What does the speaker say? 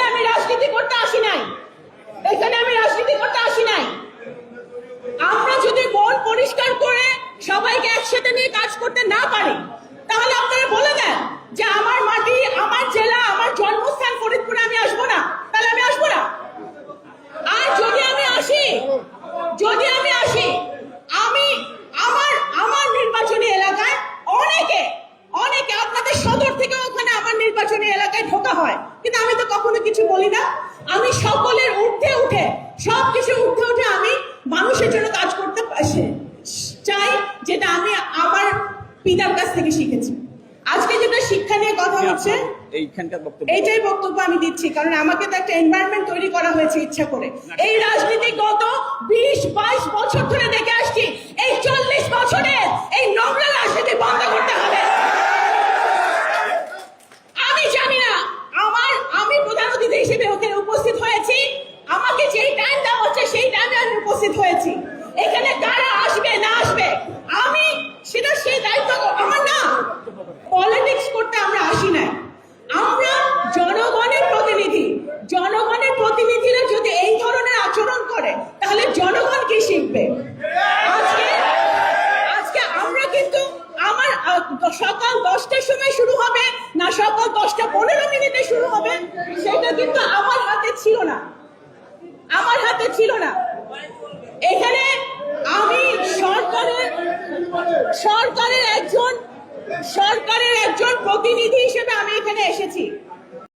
আমি রাজনীতি করতে আসি নাই, এখানে আমি রাজনীতি করতে আসি নাই। আমরা যদি মন পরিষ্কার করে সবাইকে একসাথে নিয়ে কাজ করতে না পারি, তাহলে আপনারা বলে দেন যে আমার মাটি, আমার জেলা, আমার জন্মস্থান ফরিদপুরে আমি আসবো না, তাহলে আমি আসবো না। আর যদি আমি আসি আমি আমার নির্বাচনী এলাকায় অনেকে আপনাদের সদর থেকে ওখানে আমার নির্বাচনী এলাকায় ঢোকা হয়, কিন্তু আমি তো কখনো কিছু বলি না। আমি সকলের ঊর্ধ্বে উঠে, সবকিছু ঊর্ধ্বে উঠে আমি মানুষের জন্য কাজ করতে চাই, যেটা আমি আমার পিতার কাছ থেকে শিখেছি। আজকে যেটা শিক্ষা নিয়ে কথা হচ্ছে, এইটাই বক্তব্য আমি দিচ্ছি, কারণ আমাকে তো একটা এনভায়রনমেন্ট তৈরি করা হয়েছে ইচ্ছা করে। এই রাজনীতি গত 20-22 বছর ধরে দেখে আসছি, এই 40 বছরের এই নোংরা রাজনীতি বন্ধ করতে হবে। আমি জানি না, আমি প্রধান অতিথি হিসেবে ওখানে উপস্থিত হয়েছি, আমাকে যেই টাইম দেওয়া হচ্ছে সেই টাইমে আমি উপস্থিত হয়েছি। এখানে কারা আসবে না আসবে আমি সেটা সেই দায়িত্ব আমার না। পলিটিক্স করতে আমরা আসি নাই, আমরা জনগণের প্রতিনিধি। জনগণের প্রতিনিধিরা যদি এই ধরনের আচরণ করে, তাহলে জনগণ কি শিখবে? আজকে আমরা কিন্তু আমার সকাল 10টার সময় শুরু হবে না সকাল 10:15 শুরু হবে, সেটা কিন্তু আমার হাতে ছিল না। এখানে আমি সরকারের একজন প্রতিনিধি হিসেবে আমি এখানে এসেছি।